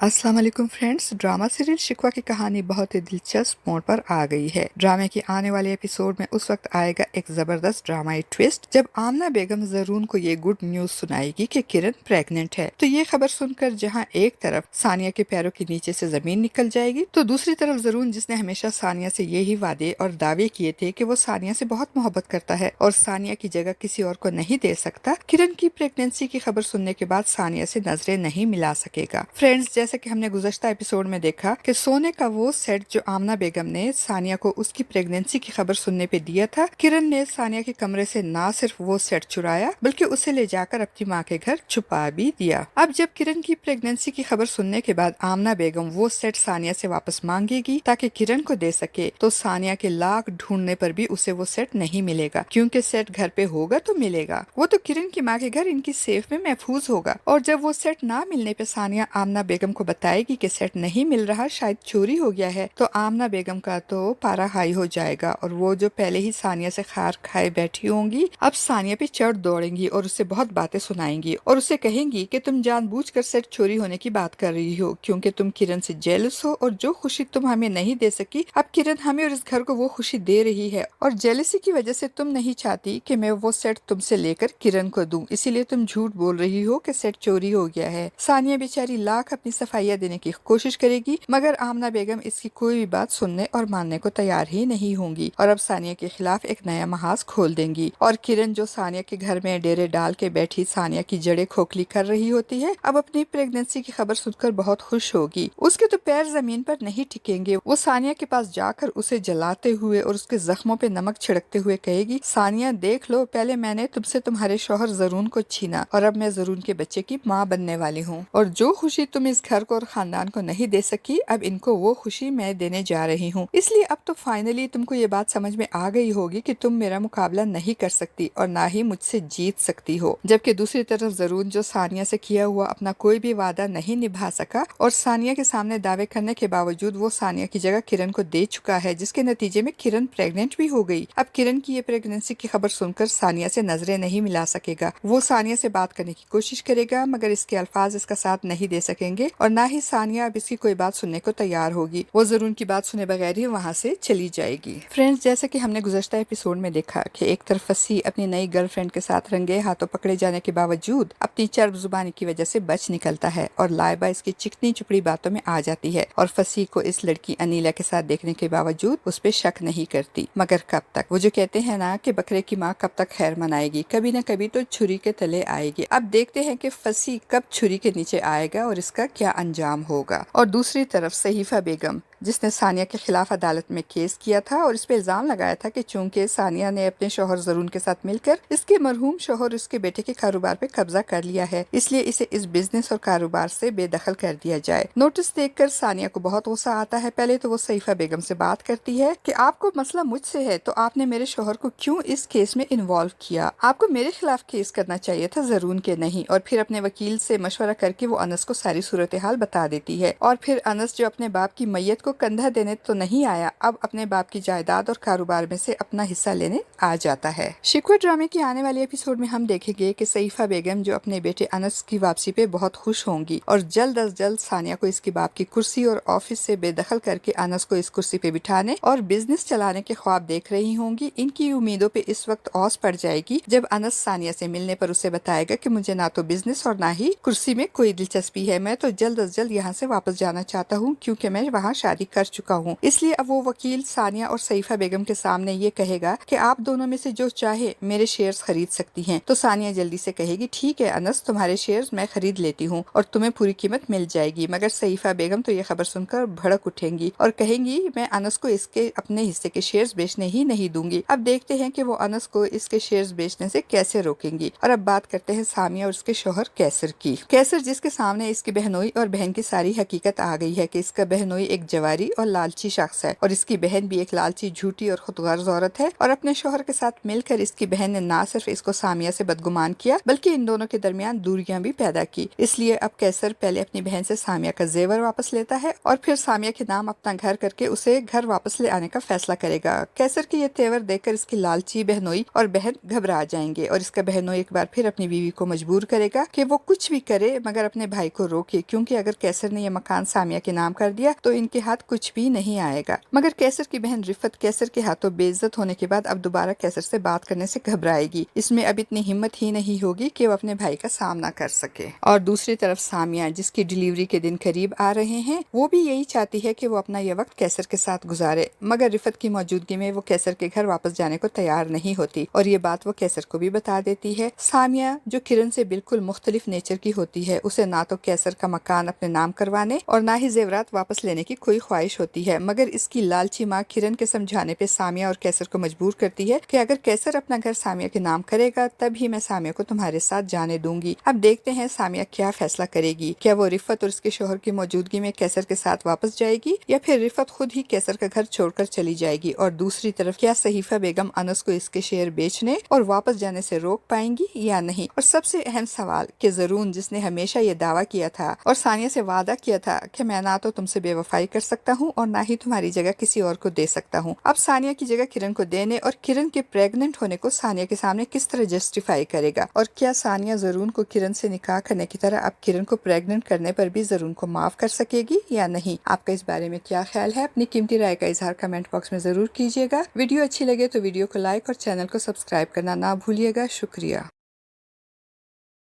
अस्सलाम वालेकुम friends. Drama serial शिकवा की कहानी बहुत ही दिलचस्प मोड़ पर आ गई है। ड्रामे के आने वाले एपिसोड में उस वक्त आएगा एक जबरदस्त ड्रामाई ट्विस्ट जब आमना बेगम जरून को ये गुड न्यूज सुनाएगी कि किरण प्रेग्नेंट है। तो ये खबर सुनकर जहां एक तरफ सानिया के पैरों के नीचे से जमीन निकल जाएगी, तो दूसरी तरफ जरून, जिसने हमेशा सानिया से यही वादे और दावे किए थे कि वो सानिया से बहुत मोहब्बत करता है और सानिया की जगह किसी और को नहीं दे सकता, किरण की प्रेगनेंसी की खबर सुनने के बाद सानिया से नजरें नहीं मिला सकेगा। फ्रेंड्स, जैसा कि हमने गुज़श्ता एपिसोड में देखा कि सोने का वो सेट जो आमना बेगम ने सानिया को उसकी प्रेगनेंसी की खबर सुनने पे दिया था, किरण ने सानिया के कमरे से ना सिर्फ वो सेट चुराया बल्कि उसे ले जाकर अपनी माँ के घर छुपा भी दिया। अब जब किरण की प्रेगनेंसी की खबर सुनने के बाद आमना बेगम वो सेट सानिया से वापस मांगेगी ताकि किरण को दे सके, तो सानिया के लाख ढूंढने पर भी उसे वो सेट नहीं मिलेगा, क्योंकि सेट घर पे होगा तो मिलेगा, वो तो किरण की माँ के घर इनकी सेफ में महफूज होगा। और जब वो सेट ना मिलने पे सानिया आमना बेगम को बताएगी कि सेट नहीं मिल रहा, शायद चोरी हो गया है, तो आमना बेगम का तो पारा हाई हो जाएगा और वो जो पहले ही सानिया से खार खाए बैठी होंगी, अब सानिया पे चढ़ दौड़ेंगी और उसे बहुत बातें सुनाएंगी और उसे कहेंगी कि तुम जानबूझकर सेट चोरी होने की बात कर रही हो क्योंकि तुम किरण से जेलस हो और जो खुशी तुम हमें नहीं दे सकी, अब किरण हमें और इस घर को वो खुशी दे रही है और जेलसी की वजह से तुम नहीं चाहती कि मैं वो सेट तुमसे लेकर किरण को दूं, इसीलिए तुम झूठ बोल रही हो कि सेट चोरी हो गया है। सानिया बेचारी लाख अपनी सफाइयां देने की कोशिश करेगी, मगर आमना बेगम इसकी कोई भी बात सुनने और मानने को तैयार ही नहीं होंगी और अब सानिया के खिलाफ एक नया महाज खोल देंगी। और किरण, जो सानिया के घर में डेरे डाल के बैठी सानिया की जड़ें खोखली कर रही होती है, अब अपनी प्रेगनेंसी की खबर सुनकर बहुत खुश होगी। उसके तो पैर जमीन पर नहीं टिकेंगे। वो सानिया के पास जाकर उसे जलाते हुए और उसके जख्मों पे नमक छिड़कते हुए कहेगी, सानिया देख लो, पहले मैंने तुमसे तुम्हारे शौहर जरून को छीना और अब मैं जरून के बच्चे की माँ बनने वाली हूँ और जो खुशी तुम इस घर को और खानदान को नहीं दे सकी, अब इनको वो खुशी मैं देने जा रही हूँ। इसलिए अब तो फाइनली तुमको ये बात समझ में आ गई होगी कि तुम मेरा मुकाबला नहीं कर सकती और ना ही मुझसे जीत सकती हो। जबकि दूसरी तरफ जरून, जो सानिया से किया हुआ अपना कोई भी वादा नहीं निभा सका और सानिया के सामने दावे करने के बावजूद वो सानिया की जगह किरण को दे चुका है, जिसके नतीजे में किरण प्रेग्नेंट भी हो गई। अब किरण की ये प्रेगनेंसी की खबर सुनकर सानिया से नजरें नहीं मिला सकेगा। वो सानिया से बात करने की कोशिश करेगा, मगर इसके अल्फाज इसका साथ नहीं दे सकेंगे और ना ही सानिया अब इसकी कोई बात सुनने को तैयार होगी। वो जरून की बात सुने बगैर ही वहाँ से चली जाएगी। फ्रेंड्स, जैसे कि हमने गुज़श्ता एपिसोड में देखा कि एक तरफ फसी अपनी नई गर्लफ्रेंड के साथ रंगे हाथों पकड़े जाने के बावजूद अपनी चर्ब जुबानी की वजह से बच निकलता है और लाइबा इसकी चिकनी चुपड़ी बातों में आ जाती है और फसी को इस लड़की अनीला के साथ देखने के बावजूद उस पर शक नहीं करती। मगर कब तक? वो जो कहते हैं ना कि बकरे की माँ कब तक खैर मनाएगी, कभी न कभी तो छुरी के तले आएगी। अब देखते हैं कि फसी कब छुरी के नीचे आएगा और इसका क्या अंजाम होगा। और दूसरी तरफ सहीफा बेगम, जिसने सानिया के खिलाफ अदालत में केस किया था और इस पे इल्जाम लगाया था कि चूंकि सानिया ने अपने शौहर जरून के साथ मिलकर इसके मरहूम शौहर उसके बेटे के कारोबार पे कब्जा कर लिया है, इसलिए इसे इस बिजनेस और कारोबार से बेदखल कर दिया जाए। नोटिस देखकर सानिया को बहुत गुस्सा आता है। पहले तो वो सहीफा बेगम से बात करती है कि आपको मसला मुझसे है तो आपने मेरे शौहर को क्यों इस केस में इन्वॉल्व किया? आपको मेरे खिलाफ केस करना चाहिए था, जरून के नहीं। और फिर अपने वकील से मशवरा करके वो अनस को सारी सूरत हाल बता देती है और फिर अनस, जो अपने बाप की मैयत को कंधा देने तो नहीं आया, अब अपने बाप की जायदाद और कारोबार में से अपना हिस्सा लेने आ जाता है। शिकवा ड्रामे की आने वाले एपिसोड में हम देखेंगे कि सईफा बेगम, जो अपने बेटे अनस की वापसी पे बहुत खुश होंगी और जल्द अज जल्द सानिया को इसके बाप की कुर्सी और ऑफिस से बेदखल करके अनस को इस कुर्सी पे बिठाने और बिजनेस चलाने के ख्वाब देख रही होंगी। इनकी उम्मीदों पे इस वक्त औस पड़ जाएगी जब अनस सानिया से मिलने पर उसे बताएगा कि मुझे ना तो बिजनेस और ना ही कुर्सी में कोई दिलचस्पी है, मैं तो जल्द अज जल्द यहाँ से वापस जाना चाहता हूँ क्योंकि मैं वहाँ शादी कर चुका हूँ। इसलिए अब वो वकील सानिया और सईफा बेगम के सामने ये कहेगा कि आप दोनों में से जो चाहे मेरे शेयर्स खरीद सकती हैं। तो सानिया जल्दी से कहेगी, ठीक है अनस, तुम्हारे शेयर्स मैं खरीद लेती हूँ और तुम्हें पूरी कीमत मिल जाएगी। मगर सईफा बेगम तो ये खबर सुनकर भड़क उठेंगी और कहेंगी, मैं अनस को इसके अपने हिस्से के शेयर्स बेचने ही नहीं दूंगी। अब देखते हैं कि वो अनस को इसके शेयर्स बेचने से कैसे रोकेंगी। और अब बात करते हैं सामिया और उसके शौहर कैसर की। कैसर, जिसके सामने इसकी बहनोई और बहन की सारी हकीकत आ गई है कि इसका बहनोई एक लवारी और लालची शख्स है और इसकी बहन भी एक लालची, झूठी और खुदगर्ज औरत है। और अपने शोहर के साथ मिलकर इसकी बहन ने ना सिर्फ इसको सामिया से बदगुमान किया बल्कि इन दोनों के दरमियान दूरियां भी पैदा की। इसलिए अब कैसर पहले अपनी बहन से सामिया का जेवर वापस लेता है और फिर सामिया के नाम अपना घर करके उसे घर वापस ले आने का फैसला करेगा। कैसर के ये तेवर देखकर इसकी लालची बहनोई और बहन घबरा जाएंगे और इसका बहनोई एक बार फिर अपनी बीवी को मजबूर करेगा कि वो कुछ भी करे मगर अपने भाई को रोके, क्योंकि अगर कैसर ने यह मकान सामिया के नाम कर दिया तो इनके हाथ कुछ भी नहीं आएगा। मगर कैसर की बहन रिफत कैसर के हाथों बेइज्जत होने के बाद अब दोबारा कैसर से बात करने से घबराएगी। इसमें अब इतनी हिम्मत ही नहीं होगी कि वो अपने भाई का सामना कर सके। और दूसरी तरफ सामिया, जिसकी डिलीवरी के दिन करीब आ रहे हैं, वो भी यही चाहती है कि वो अपना यह वक्त कैसर के साथ गुजारे, मगर रिफत की मौजूदगी में वो कैसर के घर वापस जाने को तैयार नहीं होती और ये बात वो कैसर को भी बता देती है। सामिया, जो किरण से बिल्कुल मुख्तलिफ नेचर की होती है, उसे ना तो कैसर का मकान अपने नाम करवाने और ना ही जेवरात वापस लेने की कोई ख्वाहिश होती है, मगर इसकी लालची माँ किरण के समझाने पे सामिया और कैसर को मजबूर करती है कि अगर कैसर अपना घर सामिया के नाम करेगा तभी मैं सामिया को तुम्हारे साथ जाने दूंगी। अब देखते हैं सामिया क्या फैसला करेगी। क्या वो रिफत और उसके शोहर की मौजूदगी में कैसर के साथ वापस जाएगी या फिर रिफत खुद ही कैसर का घर छोड़कर चली जाएगी। और दूसरी तरफ क्या सहीफा बेगम अनस को इसके शेयर बेचने और वापस जाने से रोक पाएंगी या नहीं। और सबसे अहम सवाल कि ज़रून, जिसने हमेशा ये दावा किया था और सानिया से वादा किया था कि मैं ना तो तुमसे बेवफाई कर सकता हूँ और ना ही तुम्हारी जगह किसी और को दे सकता हूँ, अब सानिया की जगह किरण को देने और किरण के प्रेग्नेंट होने को सानिया के सामने किस तरह जस्टिफाई करेगा। और क्या सानिया ज़रून को किरण से निकाह करने की तरह अब किरण को प्रेग्नेंट करने पर भी ज़रून को माफ कर सकेगी या नहीं। आपका इस बारे में क्या ख्याल है? अपनी कीमती राय का इजहार कमेंट बॉक्स में जरूर कीजिएगा। वीडियो अच्छी लगे तो वीडियो को लाइक और चैनल को सब्सक्राइब करना ना भूलिएगा। शुक्रिया।